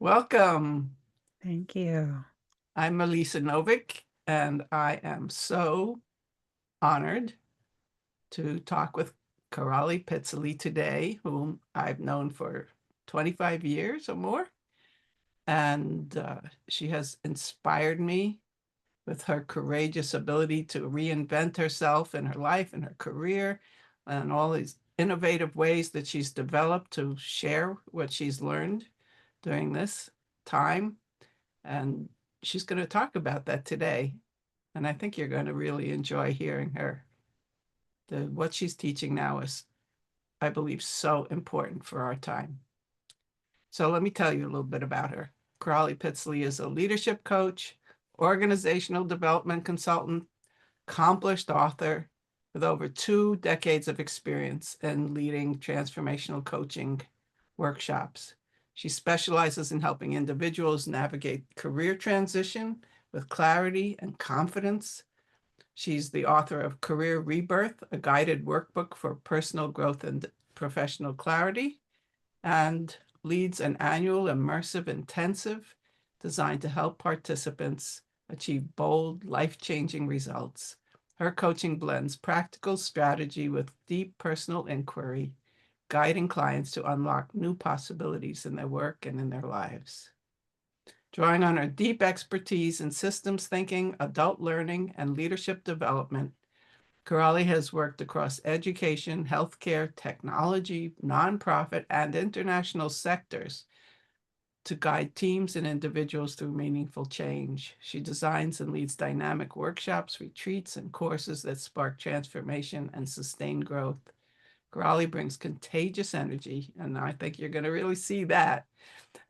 Welcome. Thank you. I'm Elisa Novick, and I am so honored to talk with Karali Pitzele today, whom I've known for 25 years or more. And she has inspired me with her courageous ability to reinvent herself in her life and her career and all these innovative ways that she's developed to share what she's learned during this time. And she's going to talk about that today. And I think you're going to really enjoy hearing her. What she's teaching now is, I believe, so important for our time. So let me tell you a little bit about her. Karali Pitzele is a leadership coach, organizational development consultant, accomplished author with over 2 decades of experience in leading transformational coaching workshops. She specializes in helping individuals navigate career transition with clarity and confidence. She's the author of Career Rebirth, a guided workbook for personal growth and professional clarity, and leads an annual immersive intensive designed to help participants achieve bold, life-changing results. Her coaching blends practical strategy with deep personal inquiry, guiding clients to unlock new possibilities in their work and in their lives. Drawing on her deep expertise in systems thinking, adult learning, and leadership development, Karali has worked across education, healthcare, technology, nonprofit, and international sectors to guide teams and individuals through meaningful change. She designs and leads dynamic workshops, retreats, and courses that spark transformation and sustain growth. Karali brings contagious energy, and I think you're going to really see that,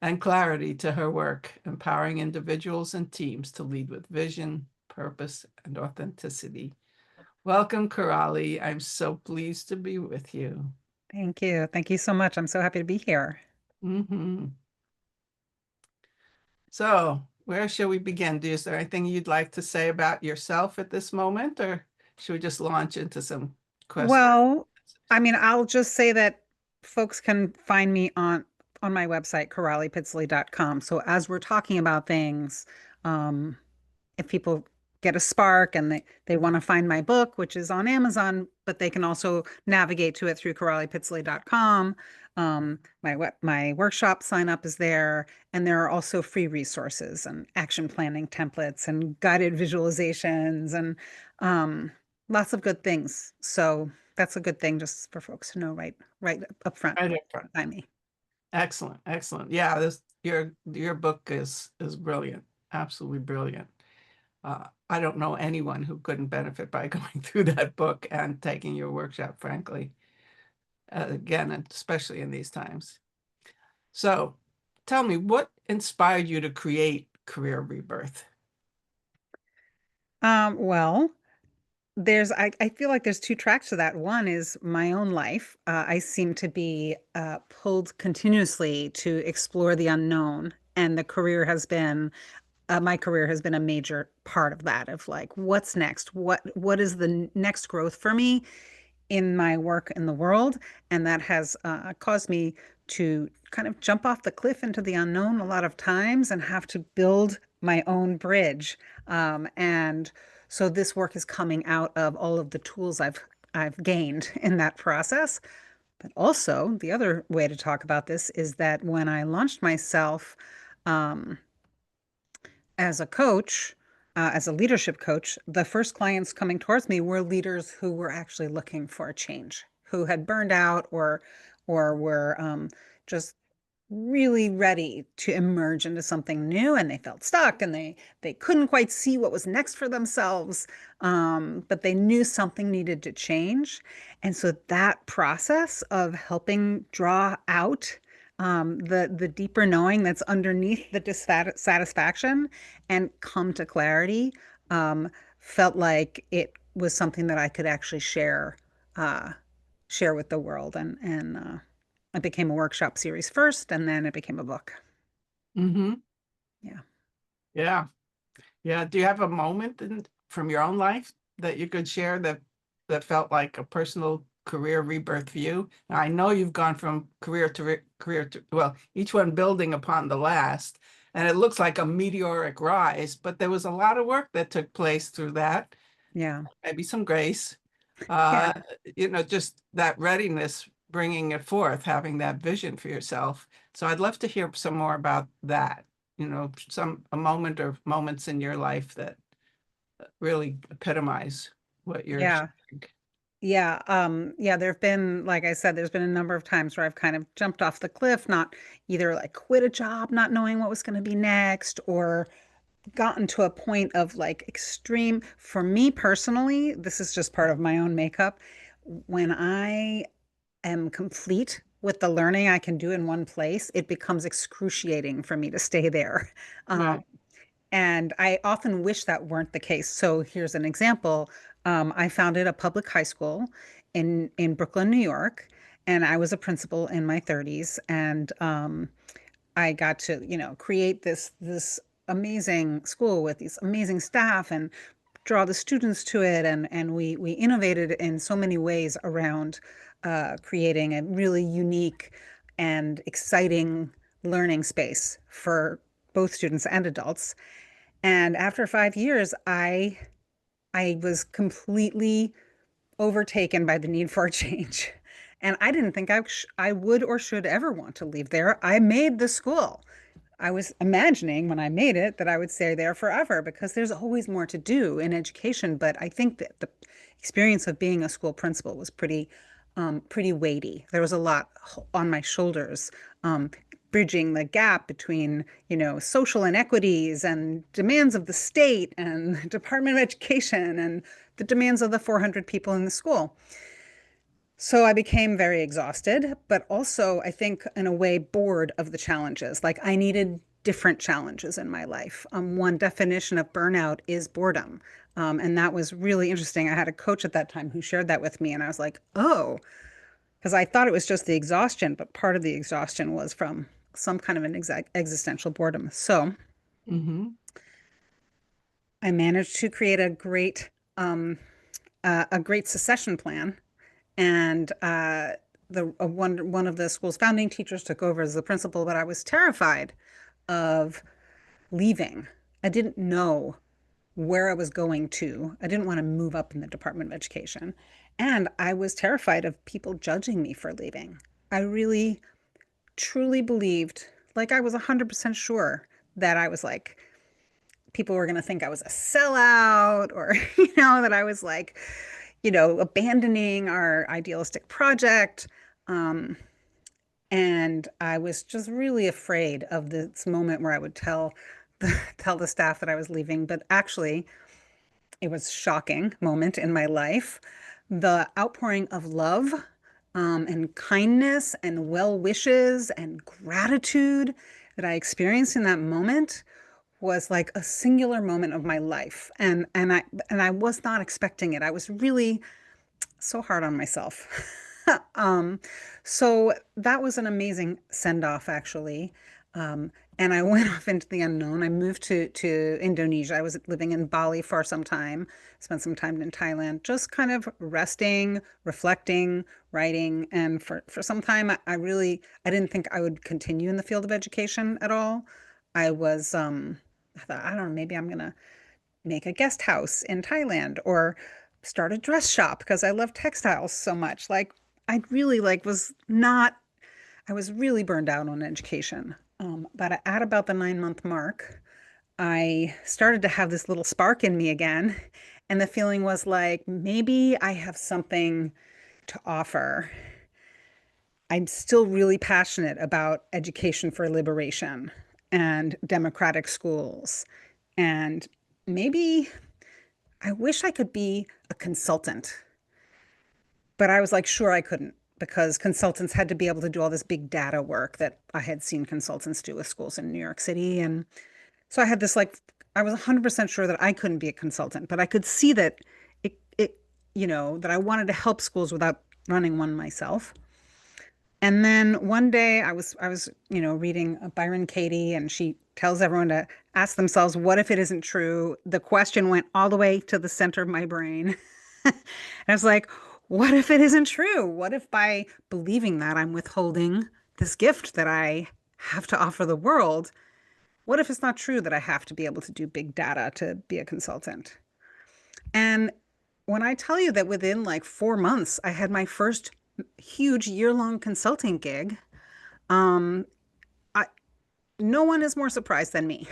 and clarity to her work, empowering individuals and teams to lead with vision, purpose, and authenticity. Welcome, Karali. I'm so pleased to be with you. Thank you. Thank you so much. I'm so happy to be here. Mhm. So, where shall we begin? Is there anything you'd like to say about yourself at this moment, or should we just launch into some questions? Well, I'll just say that folks can find me on my website, karalipitzele.com. So as we're talking about things, um, if people get a spark and they want to find my book, which is on Amazon, but they can also navigate to it through karalipitzele.com. My workshop sign up is there, and there are also free resources and action planning templates and guided visualizations and lots of good things. So that's a good thing just for folks to know right up front Right where up front. to find me. Excellent, excellent. Yeah, this your book is brilliant, absolutely brilliant. I don't know anyone who couldn't benefit by going through that book and taking your workshop, frankly. Again, especially in these times. So, tell me, what inspired you to create Career Rebirth? Well, I feel like there's two tracks to that. One is my own life. I seem to be pulled continuously to explore the unknown, and my career has been a major part of that, of like, what's next? What is the next growth for me in my work in the world? And that has caused me to kind of jump off the cliff into the unknown a lot of times and have to build my own bridge. And so this work is coming out of all of the tools I've gained in that process. But also, the other way to talk about this is that when I launched myself um, as a coach, as a leadership coach, the first clients coming towards me were leaders who were actually looking for a change, who had burned out or were just really ready to emerge into something new, and they felt stuck and they couldn't quite see what was next for themselves, but they knew something needed to change. And so that process of helping draw out the deeper knowing that's underneath the dissatisfaction and come to clarity, um, felt like it was something that I could actually uh, share with the world, and it became a workshop series first, and then it became a book. Mm-hmm. Yeah. Yeah. Yeah. Do you have a moment from your own life that you could share that felt like a personal career rebirth view. Now, I know you've gone from career to, well, each one building upon the last, and it looks like a meteoric rise, but there was a lot of work that took place through that, Yeah. maybe some grace, Yeah. uh, just that readiness, bringing it forth, having that vision for yourself. So I'd love to hear some more about that, a moment or moments in your life that really epitomize what you're Yeah. sharing. Yeah. Yeah, there've been, like I said, there's been a number of times where I've kind of jumped off the cliff, not either like quit a job, not knowing what was going to be next, or gotten to a point of like extreme, for me personally, this is just part of my own makeup. When I am complete with the learning I can do in one place, it becomes excruciating for me to stay there. Um, Right. and I often wish that weren't the case. So here's an example. I founded a public high school in Brooklyn, New York, and I was a principal in my 30s. And I got to, create this amazing school with these amazing staff and draw the students to it. And we innovated in so many ways around creating a really unique and exciting learning space for both students and adults. And after 5 years, I was completely overtaken by the need for a change. And I didn't think I would or should ever want to leave there. I made the school. I was imagining when I made it that I would stay there forever because there's always more to do in education. But I think that the experience of being a school principal was pretty weighty. There was a lot on my shoulders, bridging the gap between, social inequities and demands of the state and Department of Education and the demands of the 400 people in the school. So I became very exhausted, but also I think in a way bored of the challenges. Like I needed different challenges in my life. One definition of burnout is boredom. And that was really interesting. I had a coach at that time who shared that with me, and I was like, oh, because I thought it was just the exhaustion, but part of the exhaustion was from some kind of an existential boredom. So Hmm. I managed to create a great secession plan, and the one of the school's founding teachers took over as the principal, but I was terrified of leaving. I didn't know where I was going to. I didn't want to move up in the Department of Education. And I was terrified of people judging me for leaving. I really, truly believed, like I was 100% sure that I was like, people were going to think I was a sellout or, that I was like, abandoning our idealistic project. Um, and I was just really afraid of this moment where I would tell the staff that I was leaving. But actually, it was a shocking moment in my life. The outpouring of love, and kindness and well wishes and gratitude that I experienced in that moment was like a singular moment of my life. And I was not expecting it. I was really so hard on myself. Um, so that was an amazing send off, actually. And I went off into the unknown. I moved to Indonesia. I was living in Bali for some time, spent some time in Thailand, just kind of resting, reflecting, writing. And for some time, I didn't think I would continue in the field of education at all. I thought, I don't know, maybe I'm gonna make a guest house in Thailand or start a dress shop because I love textiles so much. Like I really like was not I was really burned out on education. But at about the 9 month mark, I started to have this little spark in me again. And the feeling was like, maybe I have something to offer. I'm still really passionate about education for liberation and democratic schools. And maybe I wish I could be a consultant, but I was like, sure, I couldn't because consultants had to be able to do all this big data work that I had seen consultants do with schools in New York City. And so I had this like, I was 100% sure that I couldn't be a consultant, but I could see that that I wanted to help schools without running one myself. And then one day I was reading Byron Katie, and she tells everyone to ask themselves, what if it isn't true? The question went all the way to the center of my brain. And I was like, what if it isn't true? What if by believing that I'm withholding this gift that I have to offer the world? What if it's not true that I have to be able to do big data to be a consultant? And when I tell you that within like 4 months, I had my first huge year-long consulting gig, um, I, no one is more surprised than me.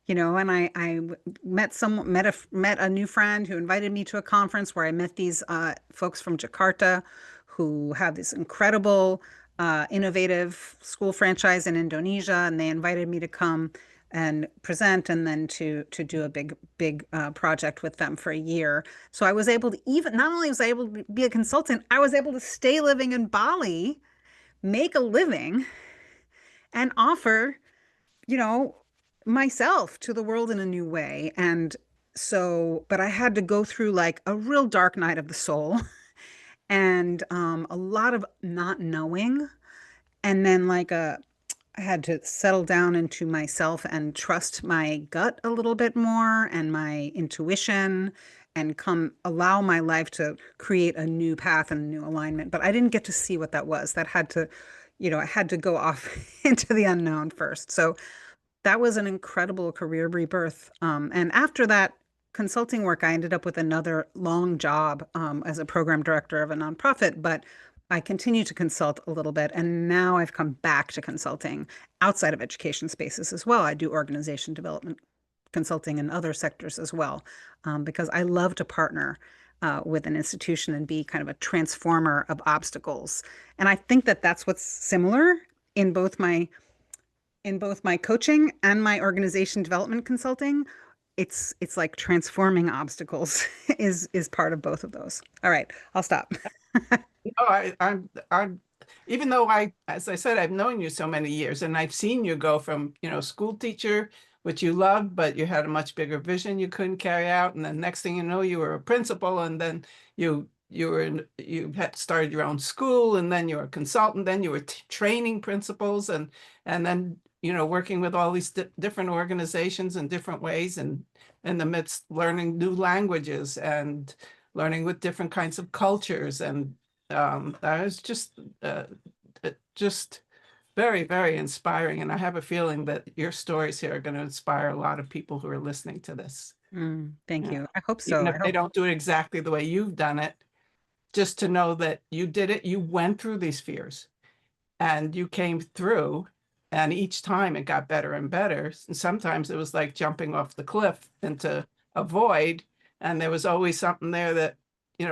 And I met a new friend who invited me to a conference where I met these folks from Jakarta who have this incredible, innovative school franchise in Indonesia, and they invited me to come and present, and then to do a big project with them for a year. So I was able to even not only was I able to be a consultant, I was able to stay living in Bali, make a living, and offer you know, myself to the world in a new way. And so, but I had to go through like a real dark night of the soul and a lot of not knowing. And then I had to settle down into myself and trust my gut a little bit more and my intuition and come allow my life to create a new path and a new alignment. But I didn't get to see what that was. That had to, I had to go off into the unknown first. So that was an incredible career rebirth. And after that consulting work, I ended up with another long job as a program director of a nonprofit, but I continue to consult a little bit. And now I've come back to consulting outside of education spaces as well. I do organization development consulting in other sectors as well, because I love to partner with an institution and be kind of a transformer of obstacles. And I think that that's what's similar in both my coaching and my organization development consulting. It's like transforming obstacles is part of both of those. All right, I'll stop. No, I'm, even though as I said, I've known you so many years and I've seen you go from, school teacher, which you loved, but you had a much bigger vision you couldn't carry out. And then next thing you know, you were a principal, and then you had started your own school, and then you were a consultant, then you were training principals, and then, working with all these different organizations in different ways, and in the midst learning new languages and learning with different kinds of cultures. And I was just very, very inspiring. And I have a feeling that your stories here are going to inspire a lot of people who are listening to this. Thank Yeah. you. I hope Even so. if I they hope. don't do it exactly the way you've done it, just to know that you did it, you went through these fears and you came through. And each time it got better and better. And sometimes it was like jumping off the cliff into a void. And there was always something there that,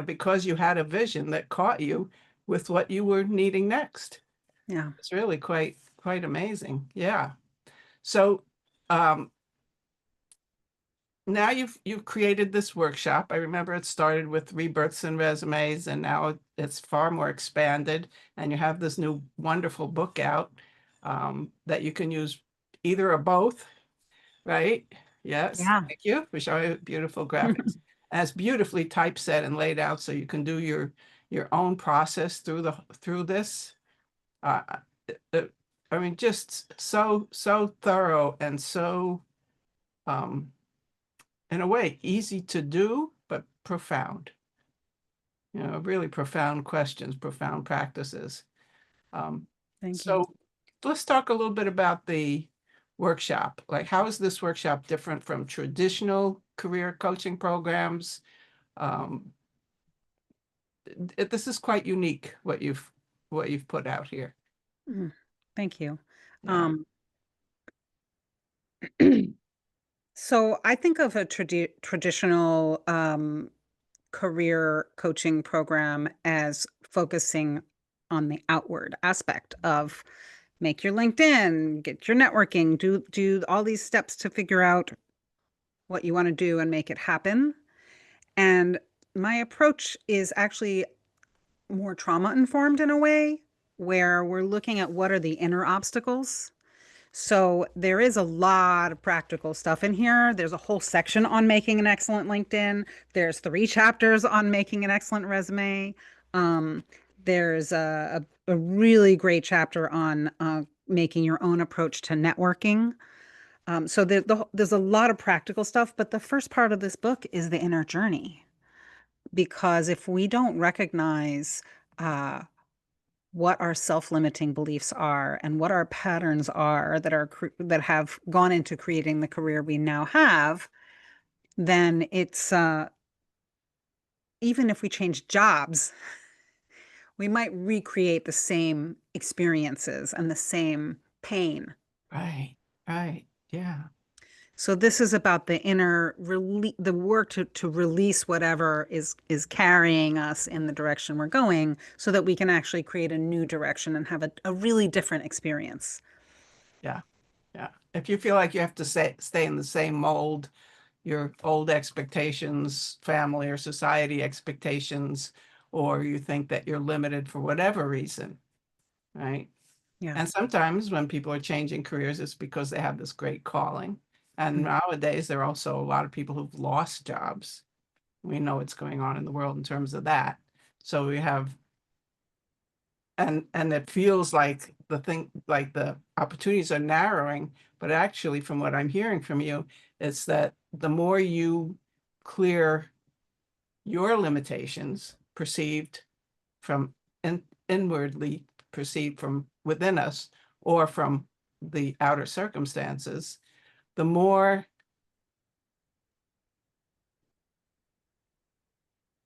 because you had a vision that caught you with what you were needing next. Yeah. It's really quite amazing. Yeah. So um, now you've created this workshop. I remember it started with rebirths and resumes, and now it's far more expanded. And you have this new wonderful book out that you can use either or both, right? Yes, Yeah. thank you for showing beautiful graphics. As beautifully typeset and laid out, so you can do your own process through this. Uh, uh, I mean, just so thorough and so um, in a way, easy to do, but profound. Really profound questions, profound practices. Um, Thank you. so let's talk a little bit about the workshop. Like, how is this workshop different from traditional career coaching programs? Um, this is quite unique what you've put out here. Mm, Thank you. Yeah. Um, so I think of a traditional career coaching program as focusing on the outward aspect of make your LinkedIn, get your networking, do all these steps to figure out what you want to do and make it happen. And my approach is actually more trauma informed in a way where we're looking at what are the inner obstacles. So there is a lot of practical stuff in here. There's a whole section on making an excellent LinkedIn. There's 3 chapters on making an excellent resume. Um, there's a really great chapter on making your own approach to networking. So there's a lot of practical stuff, but the first part of this book is the inner journey. because if we don't recognize uh, what our self-limiting beliefs are and what our patterns are that have gone into creating the career we now have, then it's even if we change jobs, we might recreate the same experiences and the same pain. Right. Right. Yeah. So this is about the the work to release whatever is carrying us in the direction we're going, so that we can actually create a new direction and have a really different experience. Yeah. Yeah. If you feel like you have to stay in the same mold, your old expectations, family or society expectations, or you think that you're limited for whatever reason, right? Yeah. And sometimes when people are changing careers, it's because they have this great calling. And Mm. nowadays, there are also a lot of people who've lost jobs. We know what's going on in the world in terms of that. So we have, and it feels like the opportunities are narrowing, but actually, from what I'm hearing from you, it's that the more you clear your limitations perceived from inwardly perceived from within us or from the outer circumstances, the more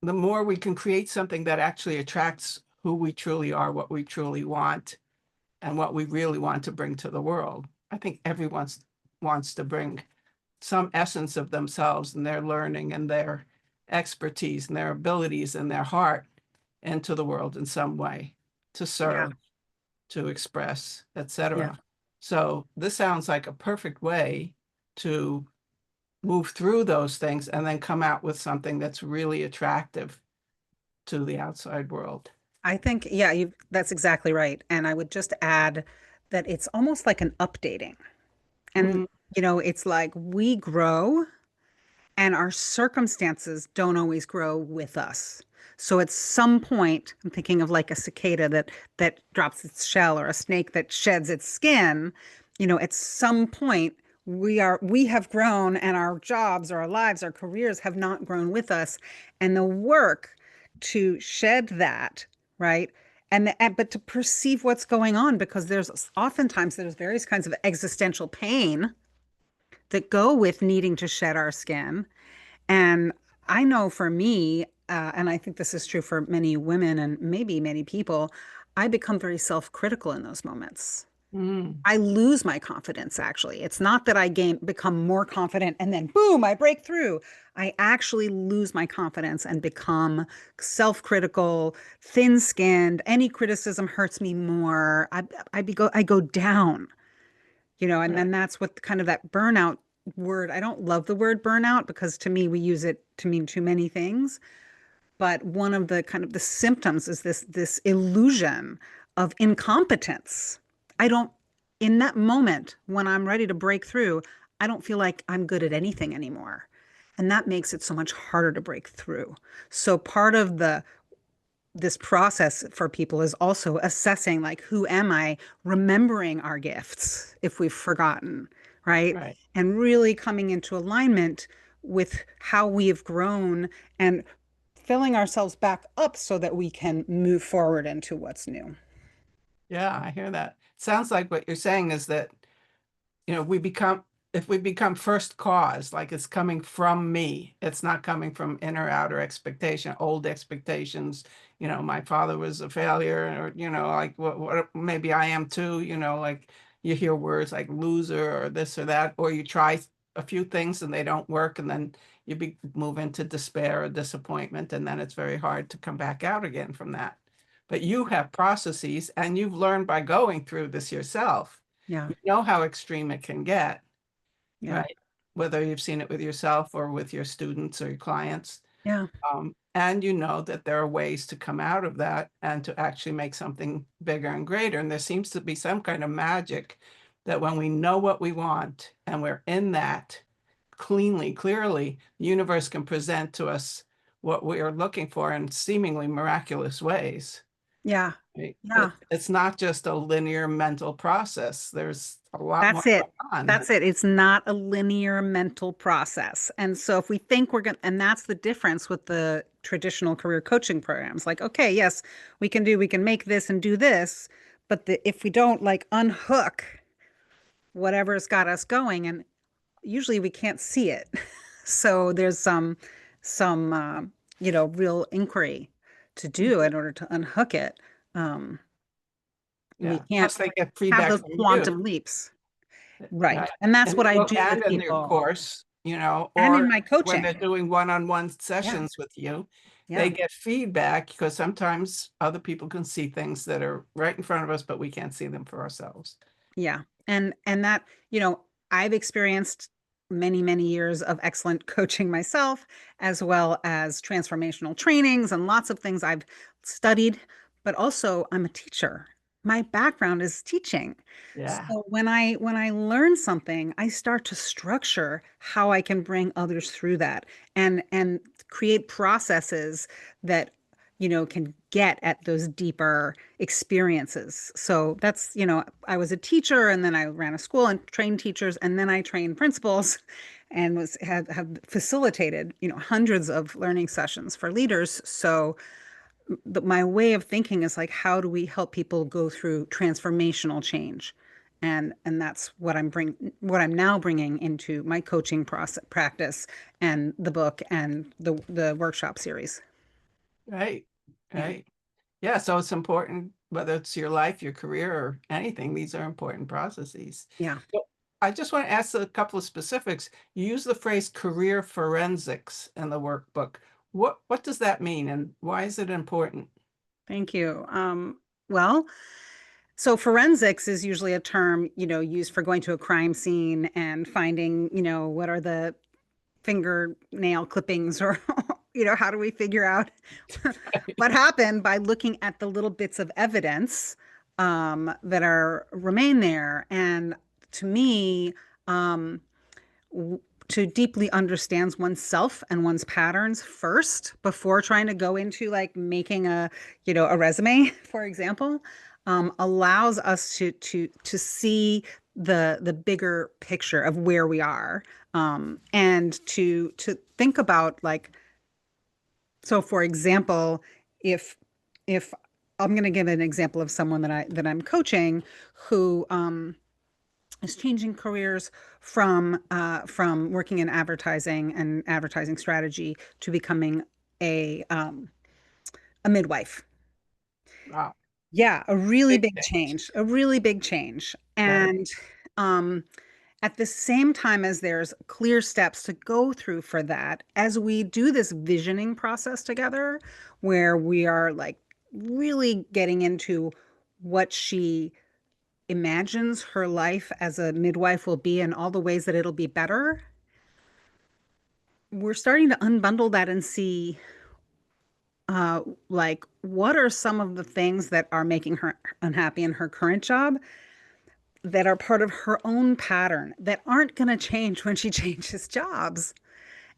we can create something that actually attracts who we truly are, what we truly want, and what we really want to bring to the world. I think everyone wants to bring some essence of themselves and their learning and their expertise and their abilities and their heart into the world in some way, to Yeah. serve, to express, Yeah. etc. So this sounds like a perfect way to move through those things and then come out with something that's really attractive to the outside world. I think, yeah, that's exactly right. And I would just add that it's almost like an updating. And, Mm, it's like we grow and our circumstances don't always grow with us. So at some point, I'm thinking of like a cicada that drops its shell, or a snake that sheds its skin. At some point we have grown, and our jobs or our lives, our careers have not grown with us. And the work to shed that, right? But to perceive what's going on, because there's various kinds of existential pain that go with needing to shed our skin. And I know for me, and I think this is true for many women and maybe many people, I become very self-critical in those moments. mm, I lose my confidence, actually. It's not that become more confident and then boom, I break through. I actually lose my confidence and become self-critical, thin-skinned. Any criticism hurts me more. I go down, and right. then that's what kind of that burnout word. I don't love the word burnout, because to me we use it to mean too many things. But one of the kind of the symptoms is this illusion of incompetence. I don't, in that moment when I'm ready to break through, I don't feel like I'm good at anything anymore. And that makes it so much harder to break through. So part of the this process for people is also assessing, like, who am I, remembering our gifts if we've forgotten, right? Right. And really coming into alignment with how we have grown, and filling ourselves back up so that we can move forward into what's new. Yeah, I hear that. Sounds like what you're saying is that, we become, if we become first cause, like it's coming from me, it's not coming from inner outer expectation, old expectations. My father was a failure, or, like what maybe I am too, like you hear words like loser or this or that, or you try a few things and they don't work, and then move into despair or disappointment, and then it's very hard to come back out again from that. But you have processes and you've learned by going through this yourself. Yeah. You know how extreme it can get, Yeah. right? Whether you've seen it with yourself or with your students or your clients. Yeah. And you know that there are ways to come out of that and to actually make something bigger and greater. And there seems to be some kind of magic that when we know what we want and we're in that clearly, the universe can present to us what we are looking for in seemingly miraculous ways. Yeah. Right? Yeah. It's not just a linear mental process. There's a lot more That's it. going on. That's it. It's not a linear mental process. And so if we think we're going and that's the difference with the traditional career coaching programs. Like, okay, yes, we can make this and do this, but if we don't like unhook whatever's got us going, and usually we can't see it. So there's some real inquiry to do in order to unhook it. Um, we Yeah. can't Plus they get have feedback those from you. quantum leaps. Right. Right. And that's And what I well, do and with in your people course, and in or my when they're coaching. doing one-on-one Yeah. sessions with you, they Yeah. get feedback because sometimes other people can see things that are right in front of us, but we can't see them for ourselves. Yeah. And that, I've experienced many, many years of excellent coaching myself, as well as transformational trainings and lots of things I've studied, but also I'm a teacher. My background is teaching. Yeah. So when I learn something, I start to structure how I can bring others through that and create processes that can get at those deeper experiences. So that's, I was a teacher and then I ran a school and trained teachers and then I trained principals and have facilitated, hundreds of learning sessions for leaders. So my way of thinking is like, how do we help people go through transformational change? And that's what I'm now bringing into my coaching process practice and the book and the workshop series. Right. Yeah. Right. Yeah. So it's important, whether it's your life, your career, or anything, these are important processes. Yeah. So I just want to ask a couple of specifics. You use the phrase career forensics in the workbook. What does that mean and why is it important? Thank you. Well, so forensics is usually a term, used for going to a crime scene and finding, what are the fingernail clippings or, how do we figure out what happened by looking at the little bits of evidence that are remain there. And to me, um, to deeply understand oneself and one's patterns first before trying to go into like making a resume, for example, allows us to see the bigger picture of where we are, and to think about like, so for example, if I'm going to give an example of someone that I'm coaching who is changing careers from working in advertising and advertising strategy to becoming a midwife. Wow. Yeah, Big change. a really big change. Right. And um, at the same time as there's clear steps to go through for that, as we do this visioning process together, where we are like really getting into what she imagines her life as a midwife will be and all the ways that it'll be better, we're starting to unbundle that and see like what are some of the things that are making her unhappy in her current job that are part of her own pattern that aren't going to change when she changes jobs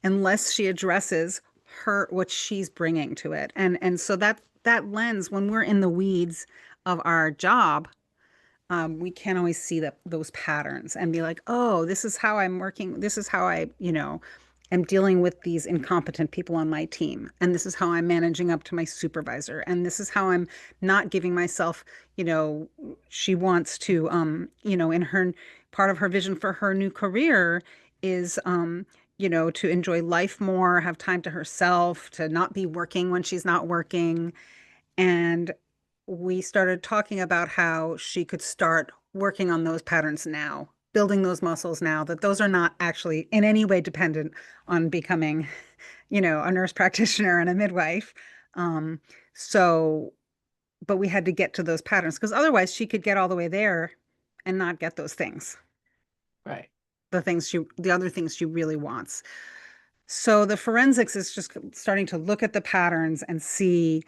unless she addresses her what she's bringing to it. And so that lens, when we're in the weeds of our job, we can't always see those patterns and be like, oh, this is how I'm working. This is how I, am dealing with these incompetent people on my team. And this is how I'm managing up to my supervisor. And this is how I'm not giving myself, she wants to, in her part of her vision for her new career is, to enjoy life more, have time to herself, to not be working when she's not working. And we started talking about how she could start working on those patterns now, building those muscles now, that those are not actually in any way dependent on becoming, a nurse practitioner and a midwife. Um, so, but we had to get to those patterns because otherwise she could get all the way there and not get those things, Right. the other things she really wants. So the forensics is just starting to look at the patterns and see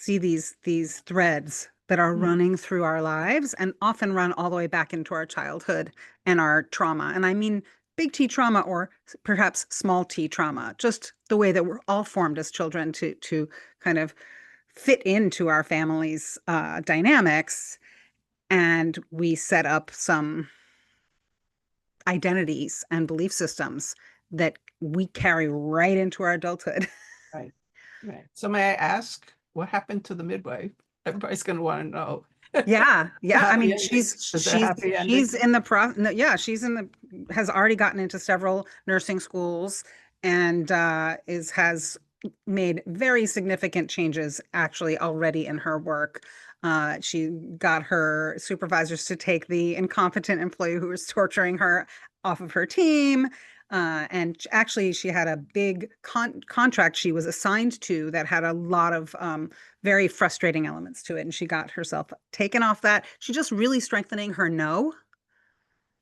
these threads that are Mm. running through our lives and often run all the way back into our childhood and our trauma. And I mean big T trauma or perhaps small T trauma, just the way that we're all formed as children to kind of fit into our family's dynamics, and we set up some identities and belief systems that we carry right into our adulthood. Right. Right. So may I ask, what happened to the midwife? Everybody's going to want to know. Yeah, The yeah. I happy mean, ending. Is there a happy ending? she's in the no, yeah, she's in the has already gotten into several nursing schools, and is has made very significant changes actually already in her work. She got her supervisors to take the incompetent employee who was torturing her off of her team. And actually, she had a big contract she was assigned to that had a lot of very frustrating elements to it. And she got herself taken off that. She's just really strengthening her no,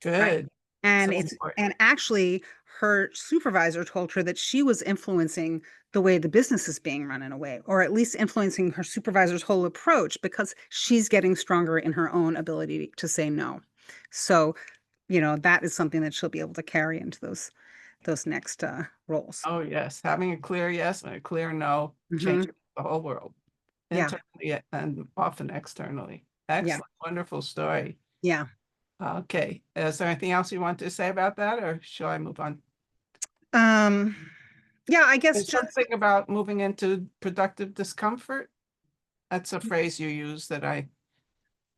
right? Good. And So it's important. and actually her supervisor told her that she was influencing the way the business is being run in a way, or at least influencing her supervisor's whole approach because she's getting stronger in her own ability to say no. So, that is something that she'll be able to carry into those next roles. Oh, yes. Having a clear yes and a clear no Hmm. changes the whole world, Yeah, internally and often externally. yeah, Excellent. Wonderful story. yeah. Okay. Is there anything else you want to say about that, or shall I move on? Um, yeah, I guess There's just something about moving into productive discomfort. That's a phrase you use that I,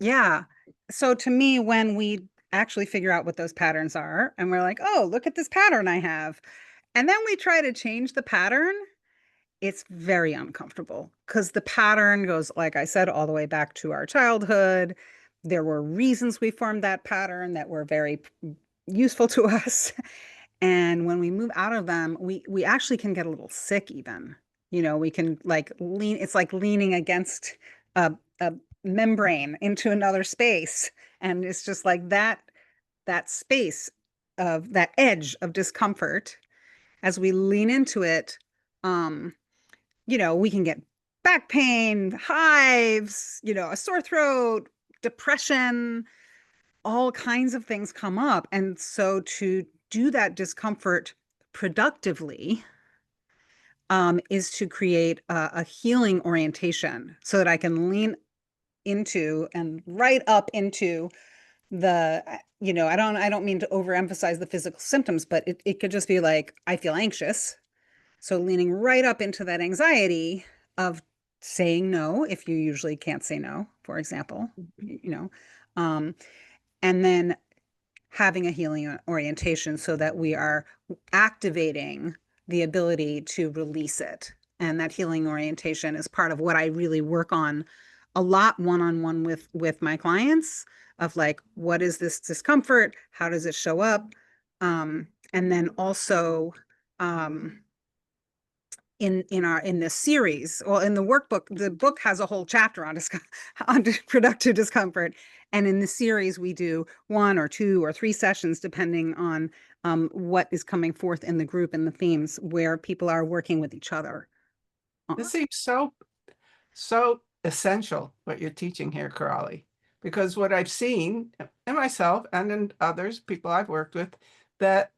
yeah. So to me, when we actually figure out what those patterns are, and we're like, oh, look at this pattern I have, and then we try to change the pattern, it's very uncomfortable because the pattern goes, like I said, all the way back to our childhood. There were reasons we formed that pattern that were very useful to us. And when we move out of them, we actually can get a little sick even. We can like lean, it's like leaning against a membrane into another space. And it's just like that space of that edge of discomfort as we lean into it, um, we can get back pain, hives, a sore throat, depression, all kinds of things come up. And so to do that discomfort productively, is to create a healing orientation so that I can lean into and right up into I don't mean to overemphasize the physical symptoms, but it could just be like, I feel anxious. So leaning right up into that anxiety of saying no if you usually can't say no, for example, you know, um, and then having a healing orientation so that we are activating the ability to release it. And that healing orientation is part of what I really work on a lot one-on-one with my clients of like, what is this discomfort? How does it show up? And then also, um, in this series, well, in the workbook, the book has a whole chapter on on productive discomfort, and in the series we do one or two or three sessions depending on what is coming forth in the group and the themes where people are working with each other. this seems so essential what you're teaching here, Karali, because what I've seen in myself and in others, people I've worked with, that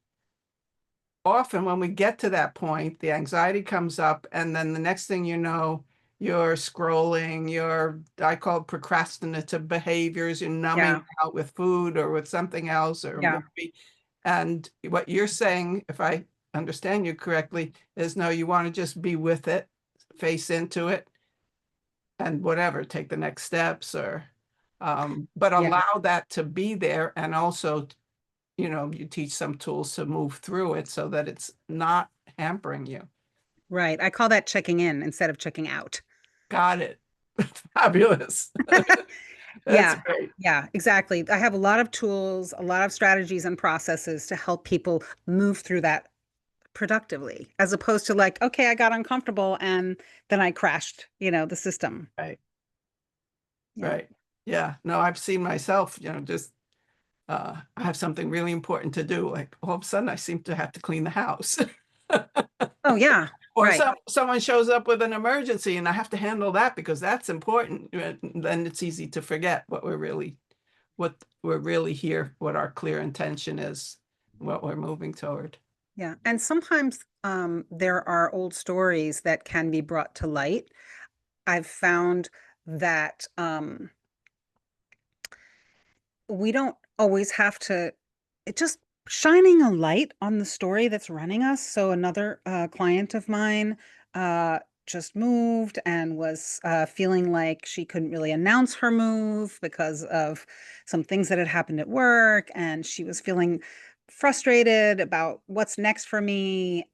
often when we get to that point, the anxiety comes up, and then the next thing you know, you're scrolling, I call it procrastinative behaviors, you're numbing Yeah, out with food or with something else or a yeah, movie. And what you're saying, if I understand you correctly, is no, you want to just be with it, face into it, and whatever, take the next steps or but yeah. allow that to be there, and also, you teach some tools to move through it so that it's not hampering you. Right. I call that checking in instead of checking out. Got it. Fabulous. That's Yeah, great. yeah, exactly. I have a lot of tools, a lot of strategies and processes to help people move through that productively, as opposed to like, okay, I got uncomfortable and then I crashed, the system. Right, Yeah. right. Yeah, no, I've seen myself, just I have something really important to do, like all of a sudden I seem to have to clean the house. Oh, yeah. Or Right. someone shows up with an emergency and I have to handle that because that's important. Then it's easy to forget what we're really here, what our clear intention is, what we're moving toward. Yeah. And sometimes there are old stories that can be brought to light. I've found that we don't always have to, it just shining a light on the story that's running us. So another client of mine just moved and was feeling like she couldn't really announce her move because of some things that had happened at work, and she was feeling frustrated about what's next for me,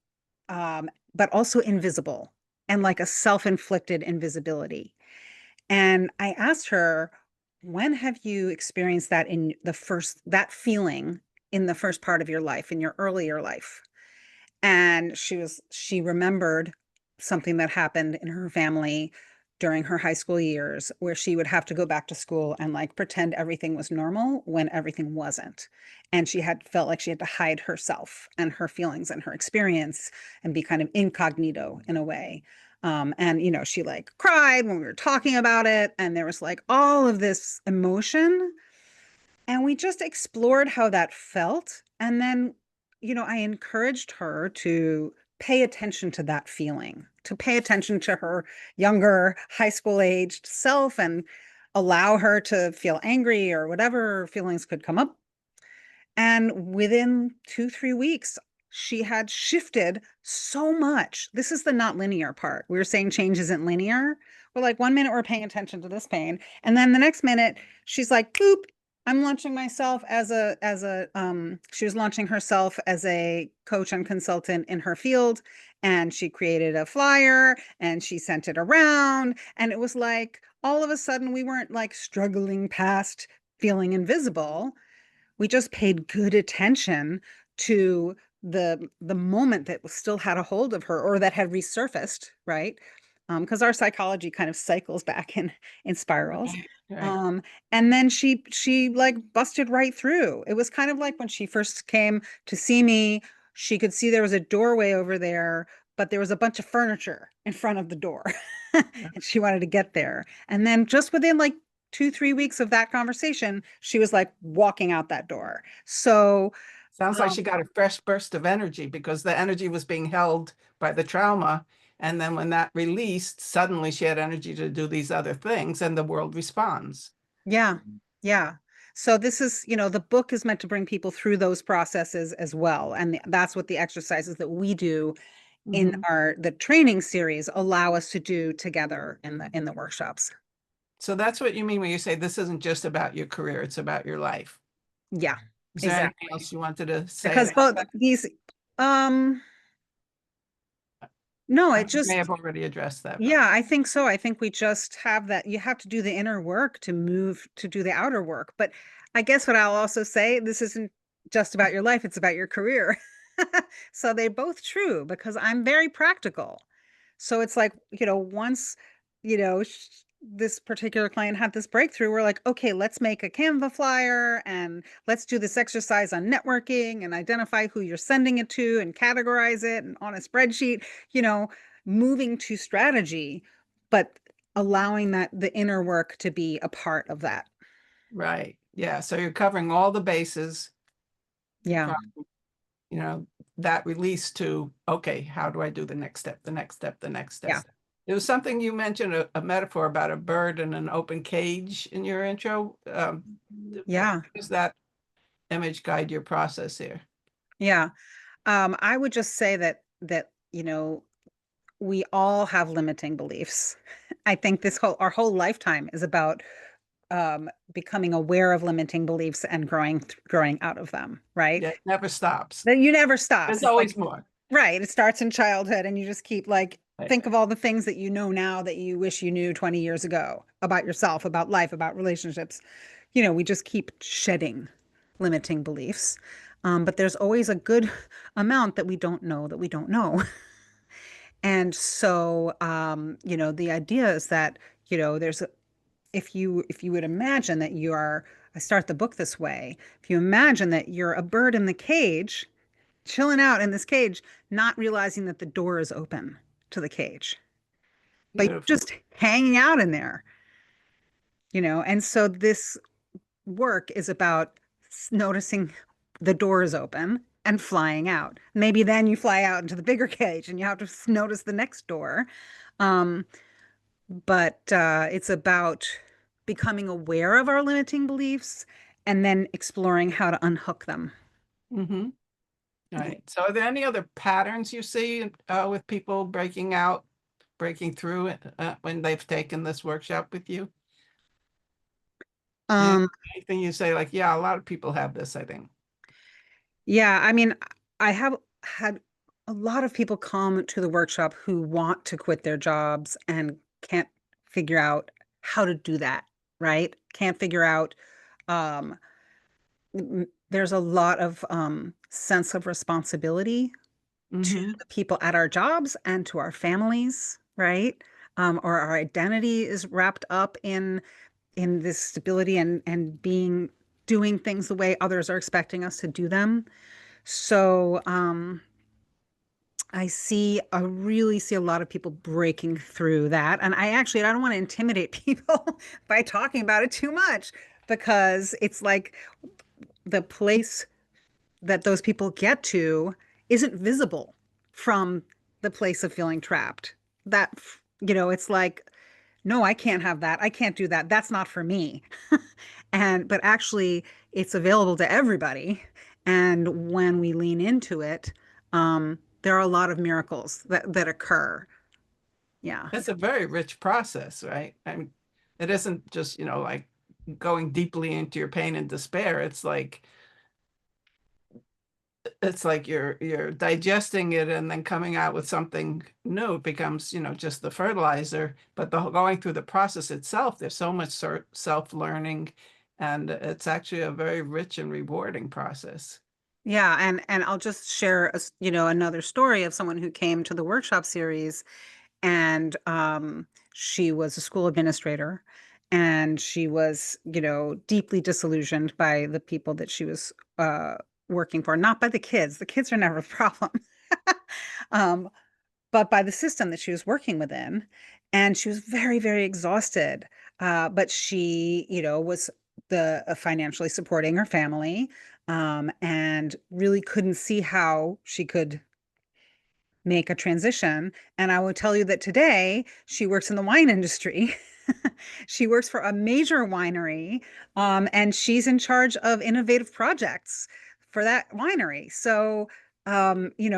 but also invisible and like a self-inflicted invisibility. And I asked her, when have you experienced that in the first, that feeling in the first part of your life, in your earlier life? And she remembered something that happened in her family during her high school years, where she would have to go back to school and like pretend everything was normal when everything wasn't. And she had felt like she had to hide herself and her feelings and her experience and be kind of incognito in a way. And she like cried when we were talking about it, and there was like all of this emotion, and we just explored how that felt. And then, I encouraged her to pay attention to that feeling, to pay attention to her younger high school aged self, and allow her to feel angry or whatever feelings could come up. And within 2, 3 weeks, she had shifted so much. This is the not linear part. We were saying change isn't linear. We're like, 1 minute we're paying attention to this pain, and then the next minute she's like, boop, I'm launching myself she was launching herself as a coach and consultant in her field, and she created a flyer and she sent it around, and it was like all of a sudden we weren't like struggling past feeling invisible. We just paid good attention to the moment that still had a hold of her, or that had resurfaced, right? Because our psychology kind of cycles back in spirals. Right, right. Um, and then she like busted right through. It was kind of like when she first came to see me, she could see there was a doorway over there, but there was a bunch of furniture in front of the door. And she wanted to get there. And then just within like 2, 3 weeks of that conversation, she was like walking out that door. So, Sounds like she um, got a fresh burst of energy because the energy was being held by the trauma. And then when that released, suddenly she had energy to do these other things, and the world responds. yeah, yeah. So this is, the book is meant to bring people through those processes as well. And that's what the exercises that we do in Mhm. the training series allow us to do together in the workshops. So that's what you mean when you say this isn't just about your career, it's about your life. Yeah, Is there anything exactly. else you wanted to say? Because both these, um, no, it You may just, have already addressed that, but yeah, I think so. I think we just have that. You have to do the inner work to move to do the outer work. But I guess what I'll also say, this isn't just about your life, it's about your career. So they're both true because I'm very practical. So it's like, once, this particular client had this breakthrough, we're like, okay, let's make a Canva flyer and let's do this exercise on networking and identify who you're sending it to and categorize it and on a spreadsheet, you know, moving to strategy, but allowing that the inner work to be a part of that. right. Yeah. So you're covering all the bases Yeah. from, you know, that release to, okay, how do I do the next step, the next step, the next step? Yeah. There was something you mentioned, a metaphor about a bird in an open cage in your intro. How Yeah. does that image guide your process here? Yeah. I would just say that, we all have limiting beliefs. I think our whole lifetime is about becoming aware of limiting beliefs and growing out of them, right? Yeah, it never stops. That you never stops. There's It's always like, more. right, it starts in childhood and you just keep like, Right. think of all the things that you know now that you wish you knew 20 years ago about yourself, about life, about relationships. We just keep shedding limiting beliefs. But there's always a good amount that we don't know that we don't know. And so, the idea is that, there's if you would imagine that you are, I start the book this way. If you imagine that you're a bird in the cage, chilling out in this cage, not realizing that the door is open to the cage, but you're Beautiful. just hanging out in there, and so this work is about noticing the door is open and flying out. Maybe then you fly out into the bigger cage and you have to notice the next door. Um, but it's about becoming aware of our limiting beliefs and then exploring how to unhook them. Mm-hmm. Right. So are there any other patterns you see with people breaking out, breaking through when they've taken this workshop with you? Any- Um, Anything you say like, yeah, a lot of people have this, I think. yeah, I mean, I have had a lot of people come to the workshop who want to quit their jobs and can't figure out how to do that, right? Can't figure out, um, there's a lot of sense of responsibility to Mm-hmm. the people at our jobs and to our families, right? Or our identity is wrapped up in this stability and being doing things the way others are expecting us to do them. So I really see a lot of people breaking through that. And I don't want to intimidate people by talking about it too much because it's like the place that those people get to isn't visible from the place of feeling trapped. That, it's like, no, I can't have that. I can't do that. That's not for me. But actually, it's available to everybody. And when we lean into it, there are a lot of miracles that occur. Yeah. It's a very rich process, right? I mean, it isn't just, like going deeply into your pain and despair. It's like you're digesting it and then coming out with something new. It becomes, just the fertilizer. But the going through the process itself, there's so much self-learning, and it's actually a very rich and rewarding process. Yeah, and I'll just share another story of someone who came to the workshop series and she was a school administrator and she was deeply disillusioned by the people that she was working for, not by the kids are never a problem. um, but by the system that she was working within, and she was very, very exhausted, but she was financially supporting her family, and really couldn't see how she could make a transition. And I will tell you that today she works in the wine industry. She works for a major winery, and she's in charge of innovative projects for that winery. So,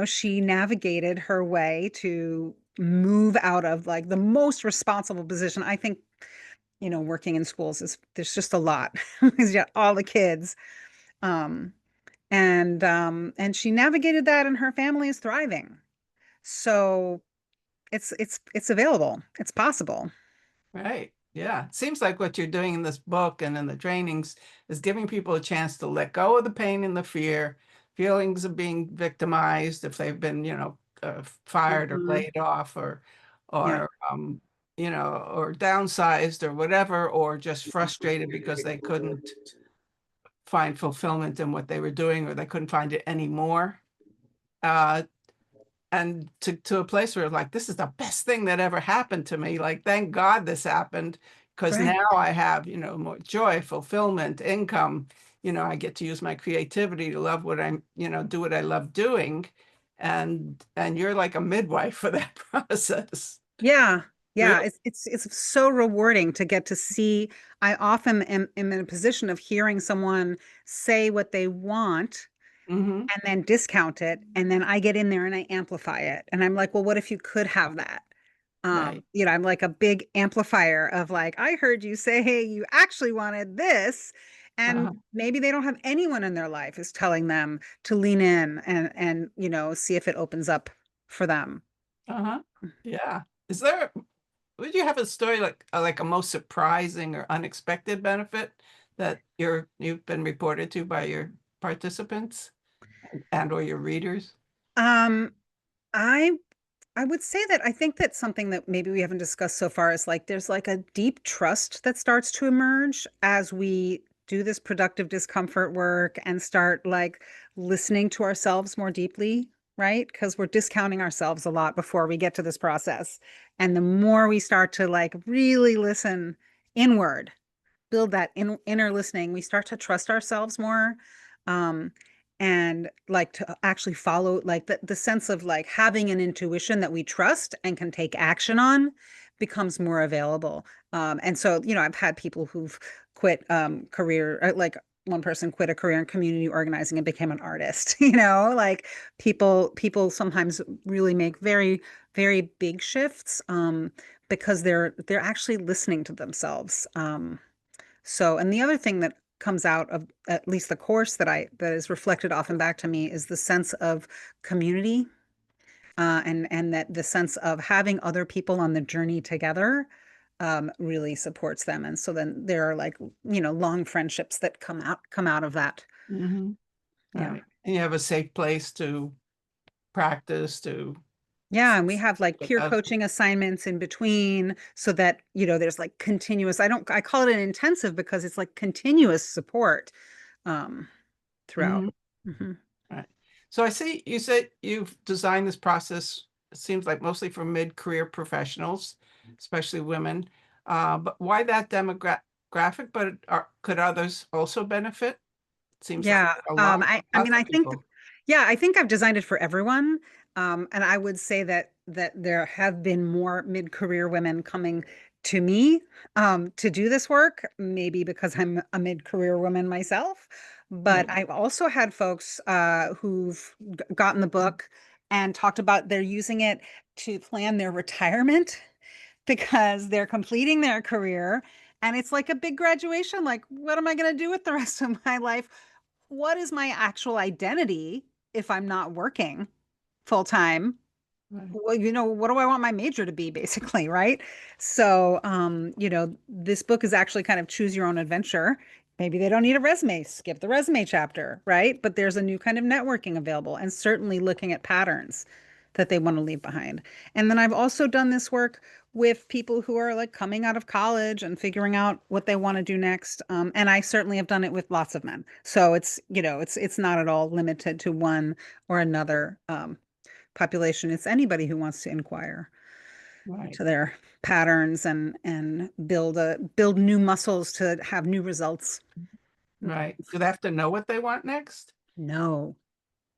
she navigated her way to move out of like the most responsible position. I think, working in schools is there's just a lot because you got all the kids. Um, and she navigated that and her family is thriving. So it's available. It's possible. Right. Yeah. It seems like what you're doing in this book and in the trainings is giving people a chance to let go of the pain and the fear, feelings of being victimized if they've been, fired or Mhm. laid off or, Yeah. or, um, or downsized or whatever, or just frustrated because they couldn't find fulfillment in what they were doing or they couldn't find it anymore. Uh, and to a place where like this is the best thing that ever happened to me, like thank God this happened, because Right. now I have more joy, fulfillment, income. I get to use my creativity to love what I'm, do what I love doing. And you're like a midwife for that process. Yeah. Yeah. Really. It's so rewarding to get to see. I often am in a position of hearing someone say what they want Hmm. and then discount it. And then I get in there and I amplify it. And I'm like, well, what if you could have that? Right. I'm like a big amplifier of like, I heard you say, hey, you actually wanted this. And Uh-huh. maybe they don't have anyone in their life is telling them to lean in and see if it opens up for them. Uh-huh. Yeah. Would you have a story like a most surprising or unexpected benefit that you've been reported to by your participants and or your readers? Um, I I would say that I think that something that maybe we haven't discussed so far is like there's like a deep trust that starts to emerge as we do this productive discomfort work and start like listening to ourselves more deeply, right? Because we're discounting ourselves a lot before we get to this process. And the more we start to like really listen inward, build that inner listening, we start to trust ourselves more. Um, and like to actually follow like the sense of like having an intuition that we trust and can take action on becomes more available. And so, I've had people who've quit career, like one person quit a career in community organizing and became an artist, like people sometimes really make very, very big shifts because they're actually listening to themselves. And the other thing that comes out of at least the course that is reflected often back to me is the sense of community, and that the sense of having other people on the journey together really supports them. And so then there are like, long friendships that come out of that. Hmm. Yeah. Right. And you have a safe place to practice, to Yeah, and we have like with peer us. coaching assignments in between so that, there's like continuous, I call it an intensive because it's like continuous support um throughout. Hmm. Hmm. Right. So I see you said you've designed this process, it seems like mostly for mid-career professionals, especially women. But why that demographic? But could others also benefit? Seems like Yeah. I lots mean, of I think, people. yeah, I think I've designed it for everyone. And I would say that there have been more mid-career women coming to me to do this work, maybe because I'm a mid-career woman myself. But Right. I've also had folks who've gotten the book and talked about they're using it to plan their retirement because they're completing their career. And it's like a big graduation. Like, what am I going to do with the rest of my life? What is my actual identity if I'm not working full time? Right. Well, what do I want my major to be, basically, right? So, this book is actually kind of choose your own adventure. Maybe they don't need a resume, skip the resume chapter, right? But there's a new kind of networking available, and certainly looking at patterns that they want to leave behind. And then I've also done this work with people who are like coming out of college and figuring out what they want to do next. And I certainly have done it with lots of men. So it's not at all limited to one or another population. It's anybody who wants to inquire Right. to their patterns and build new muscles to have new results. Right. Do they have to know what they want next? No,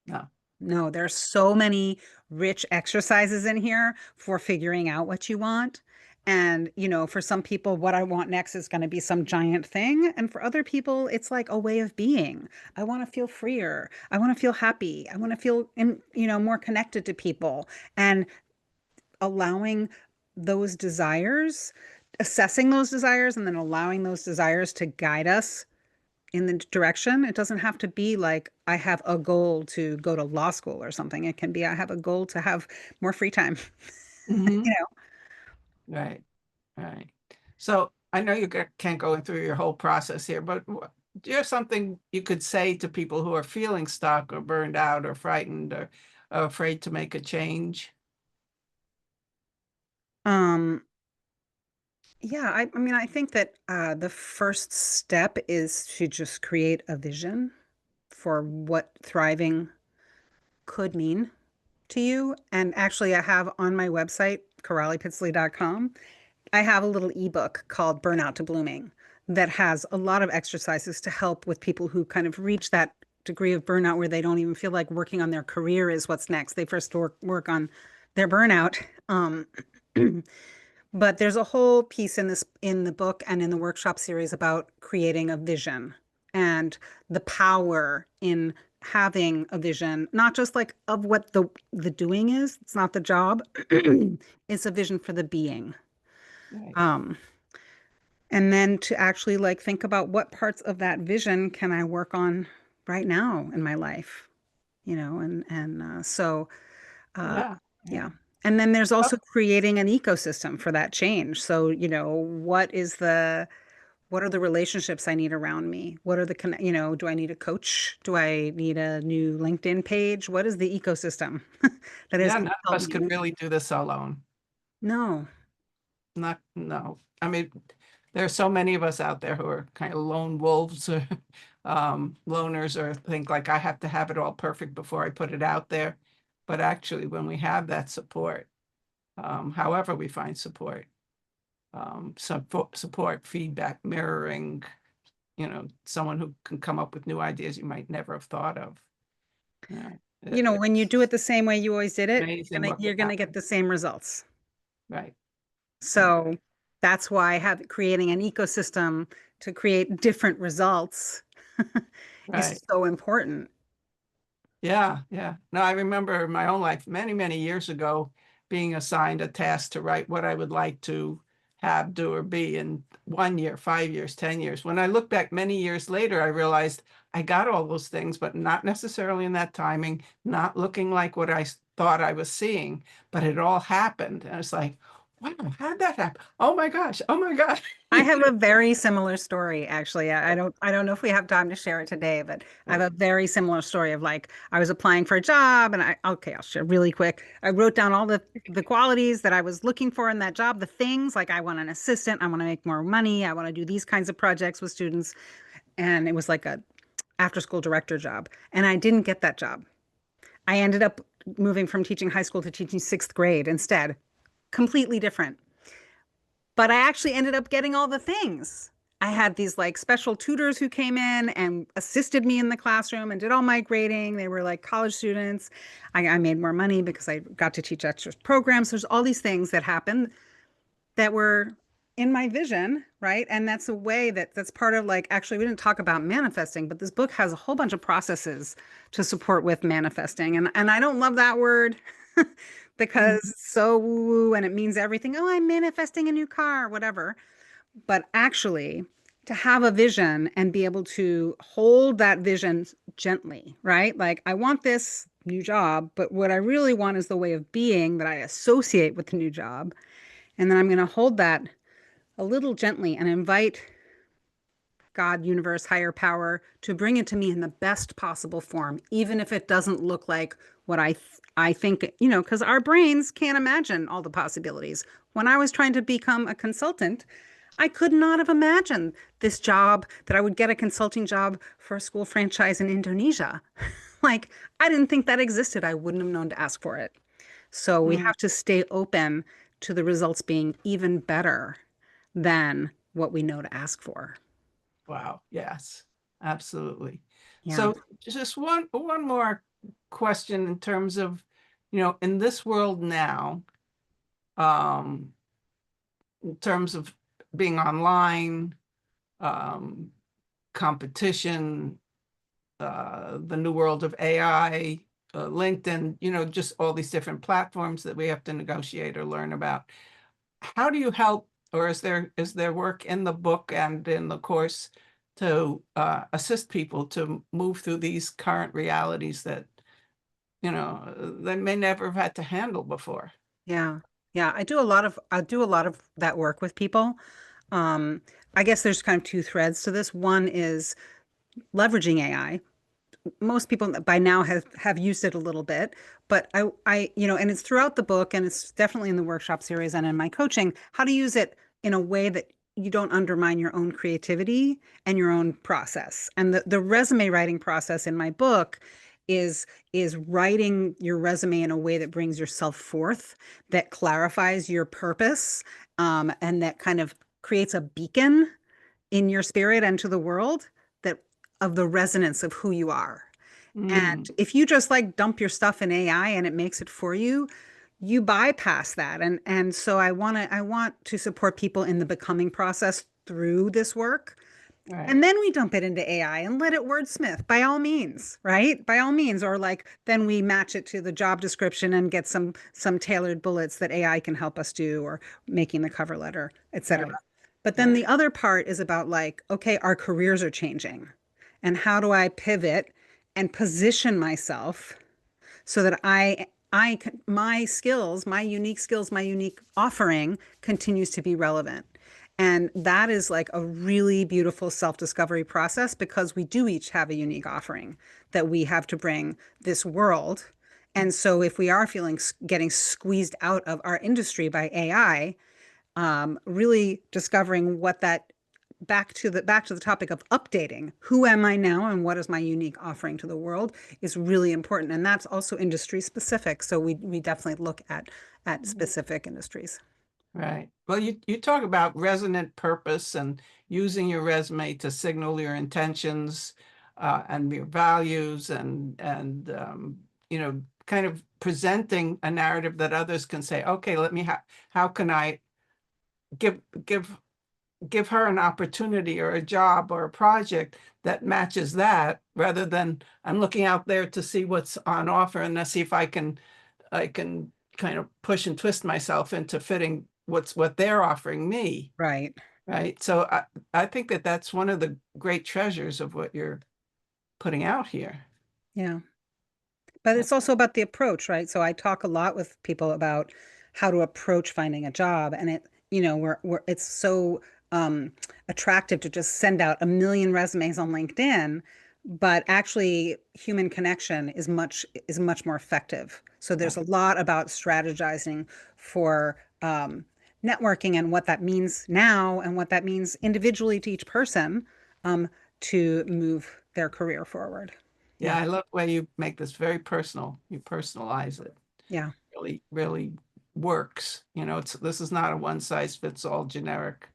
No. no, there's so many rich exercises in here for figuring out what you want. And, for some people, what I want next is going to be some giant thing. And for other people, it's like a way of being. I want to feel freer. I want to feel happy. I want to feel, more connected to people. And allowing those desires, assessing those desires, and then allowing those desires to guide us in the direction. It doesn't have to be like I have a goal to go to law school or something. It can be I have a goal to have more free time. Hmm. You know, Right. Right. So I know you can't go through your whole process here, but do you have something you could say to people who are feeling stuck or burned out or frightened or afraid to make a change? um, yeah, I mean, I think that the first step is to just create a vision for what thriving could mean to you. And actually, I have on my website, karalipitzele.com, I have a little ebook called Burnout to Blooming that has a lot of exercises to help with people who kind of reach that degree of burnout where they don't even feel like working on their career is what's next. They first work on their burnout. But there's a whole piece in the book and in the workshop series about creating a vision and the power in having a vision, not just like of what the doing is. It's not the job. It's a vision for the being. Right. Um, and then to actually like think about what parts of that vision can I work on right now in my life, so uh, Yeah. Yeah. yeah. And then there's Oh, also creating an ecosystem for that change. So, what are the relationships I need around me? What are do I need a coach? Do I need a new LinkedIn page? What is the ecosystem that is yeah. going None to of help us could me? really do this alone. No. Not, no. I mean, there are so many of us out there who are kind of lone wolves or loners or think like I have to have it all perfect before I put it out there. But actually, when we have that support, however we find support, support, feedback, mirroring, someone who can come up with new ideas you might never have thought of. Yeah, When you it's do it the same way you always did it, amazing what you're can gonna get happen. the same results. Right. So that's why creating an ecosystem to create different results is Right. so important. Yeah, yeah. No, I remember my own life many, many years ago being assigned a task to write what I would like to have, do, or be in 1 year, 5 years, 10 years. When I look back many years later, I realized I got all those things, but not necessarily in that timing, not looking like what I thought I was seeing, but it all happened. And it's like, wow, how'd that happen? Oh my gosh, oh my gosh. I have a very similar story, actually. I don't know if we have time to share it today, but I have a very similar story of like I was applying for a job and I'll share really quick. I wrote down all the qualities that I was looking for in that job, the things like I want an assistant, I want to make more money, I want to do these kinds of projects with students, and it was like a after school director job, and I didn't get that job. I ended up moving from teaching high school to teaching sixth grade instead. Completely different. But I actually ended up getting all the things. I had these like special tutors who came in and assisted me in the classroom and did all my grading. They were like college students. I made more money because I got to teach extra programs. There's all these things that happened that were in my vision, right? And that's a way that's part of like, actually, we didn't talk about manifesting, but this book has a whole bunch of processes to support with manifesting. And I don't love that word because Mhm. it's so woo and it means everything. Oh, I'm manifesting a new car, whatever. But actually, to have a vision and be able to hold that vision gently, right? Like, I want this new job, but what I really want is the way of being that I associate with the new job. And then I'm going to hold that a little gently and invite God, universe, higher power to bring it to me in the best possible form, even if it doesn't look like what I think, because our brains can't imagine all the possibilities. When I was trying to become a consultant, I could not have imagined this job that I would get a consulting job for a school franchise in Indonesia. Like, I didn't think that existed. I wouldn't have known to ask for it. So we Mm. have to stay open to the results being even better than what we know to ask for. Wow. Yes, absolutely. Yeah. So just one more question in terms of, in this world now, um, in terms of being online, um, competition, the new world of AI, LinkedIn, just all these different platforms that we have to negotiate or learn about. How do you help, or is there work in the book and in the course to assist people to move through these current realities that, they may never have had to handle before? Yeah. Yeah. I do a lot of that work with people. Um, I guess there's kind of two threads to this. One is leveraging AI. Most people by now have used it a little bit, but and it's throughout the book and it's definitely in the workshop series and in my coaching, how to use it in a way that you don't undermine your own creativity and your own process. And the resume writing process in my book is writing your resume in a way that brings yourself forth, that clarifies your purpose, and that kind of creates a beacon in your spirit and to the world that of the resonance of who you are. Mm, And if you just like dump your stuff in AI and it makes it for you, you bypass that. And so I want to support people in the becoming process through this work. right, And then we dump it into AI and let it wordsmith by all means, right? By all means, or like then we match it to the job description and get some tailored bullets that AI can help us do, or making the cover letter, etc. right, But then right, the other part is about like, okay, our careers are changing. And how do I pivot and position myself so that my skills, my unique skills, my unique offering continues to be relevant. And that is like a really beautiful self-discovery process because we do each have a unique offering that we have to bring this world. And so if we are feeling getting squeezed out of our industry by AI, really discovering what that back to the topic of updating who am I now and what is my unique offering to the world is really important, and that's also industry specific, so we definitely look at specific industries. right. Well, you talk about resonant purpose and using your resume to signal your intentions and your values and kind of presenting a narrative that others can say, okay, how can I give give give her an opportunity or a job or a project that matches that, rather than I'm looking out there to see what's on offer and to see if I can kind of push and twist myself into fitting what they're offering me. Right. Right. So I think that that's one of the great treasures of what you're putting out here. Yeah. But it's also about the approach, right? So I talk a lot with people about how to approach finding a job, and it's so um, attractive to just send out a million resumes on LinkedIn, but actually human connection is much more effective. So there's a lot about strategizing for networking and what that means now and what that means individually to each person um, to move their career forward. Yeah, Yeah, I love the way you make this very personal. You personalize it. yeah. Really, really works. This is not a one size fits all generic,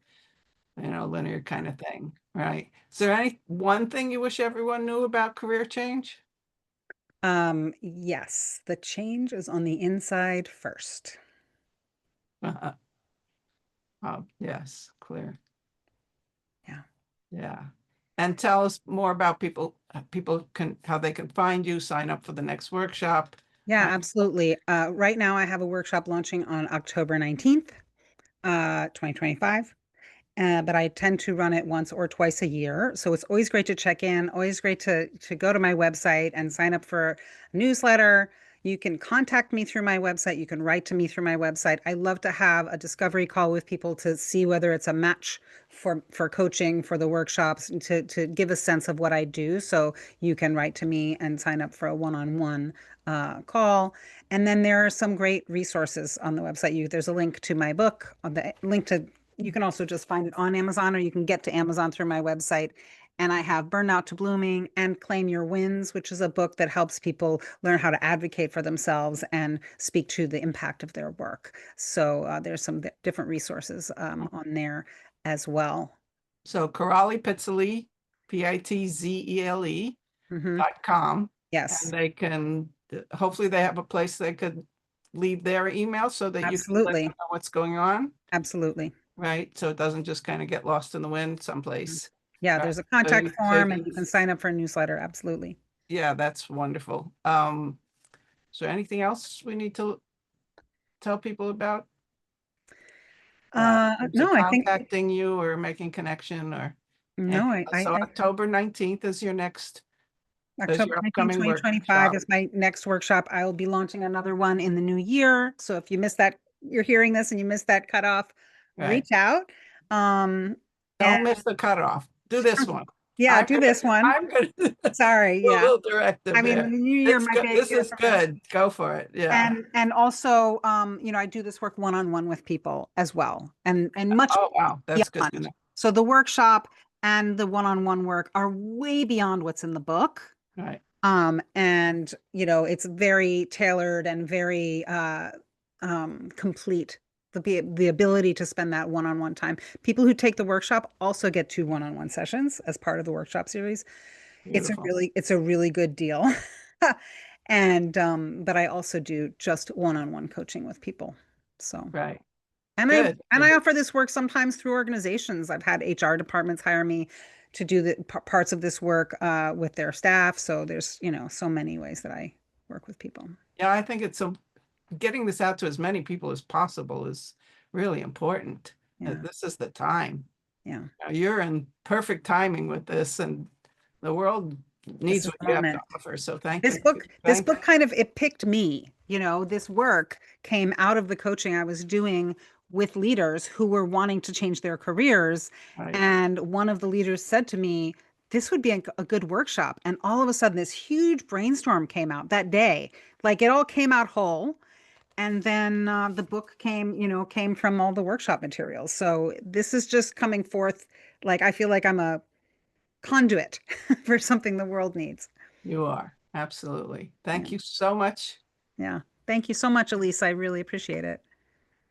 linear kind of thing, right? Is there any one thing you wish everyone knew about career change? Yes, the change is on the inside first. Oh, yes, clear. Yeah. Yeah. And tell us more about how they can find you, sign up for the next workshop. Yeah, Uh, absolutely. Right now I have a workshop launching on October 19th, 2025. But I tend to run it once or twice a year. So it's always great to check in, always great to go to my website and sign up for a newsletter. You can contact me through my website. You can write to me through my website. I love to have a discovery call with people to see whether it's a match for coaching, for the workshops, and to give a sense of what I do. So you can write to me and sign up for a one-on-one call. And then there are some great resources on the website. There's a link to my book, the link to you can also just find it on Amazon, or you can get to Amazon through my website. And I have Burnout to Blooming and Claim Your Wins, which is a book that helps people learn how to advocate for themselves and speak to the impact of their work. So there's some different resources on there as well. so Karali Pitzele, Pitzele Hmm. .com, and Yes, they can, hopefully they have a place they could leave their email so that you can let them absolutely. know what's going on, Absolutely. right? So it doesn't just kind of get lost in the wind someplace. Yeah, Right. there's a So contact you form and can, you can sign up for a newsletter. Absolutely. yeah, that's wonderful. Is there anything else we need to tell people about? In terms of No, I think contacting you or making connection or no, anything else? So I October 19th is October your 19th, upcoming 2025 workshop, is my next workshop. I will be launching another one in the new year. So if you missed that, you're hearing this and you missed that cutoff, right? reach out. Um, and Don't miss the cutoff. Do this one. yeah, I'm do gonna, this one. I'm gonna do Sorry, a yeah. little I directive mean, the here. new year It's might good. be a This year is for me. good. Go for it. Yeah. And also, I do this work one-on-one with people as well, and much Oh, wow. That's good to beyond. know. So the workshop and the one-on-one work are way beyond what's in the book. Right. And it's very tailored and very complete. The ability to spend that one-on-one time. People who take the workshop also get two one-on-one sessions as part of the workshop series. Beautiful. It's a really good deal. And but I also do just one-on-one coaching with people. So Right. and I Good. and I offer this work sometimes through organizations. I've had HR departments hire me to do the parts of this work with their staff. So there's, so many ways that I work with people. Yeah, I think getting this out to as many people as possible is really important. Yeah. This is the time. Yeah. You're in perfect timing with this, and the world This needs is what the you have to moment. offer. So thank This you. book, this Thank you. book kind of it picked me. This work came out of the coaching I was doing with leaders who were wanting to change their careers. Right. And one of the leaders said to me, this would be a good workshop. And all of a sudden, this huge brainstorm came out that day. Like it all came out whole. And then the book came from all the workshop materials. So this is just coming forth. Like I feel like I'm a conduit for something the world needs. You are. Absolutely. Yeah. Thank you so much. Yeah. Thank you so much, Elisa. I really appreciate it.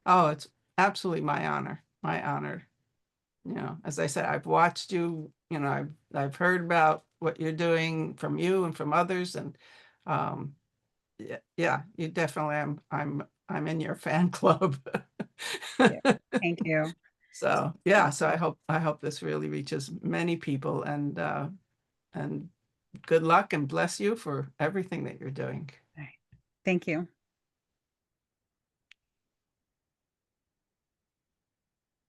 Oh, it's absolutely my honor. My honor. As I said, I've watched you, I've heard about what you're doing from you and from others. And yeah, yeah, you definitely I'm in your fan club. Yeah. Thank you. So yeah, so I hope this really reaches many people, and good luck and bless you for everything that you're doing. All right. Thank you.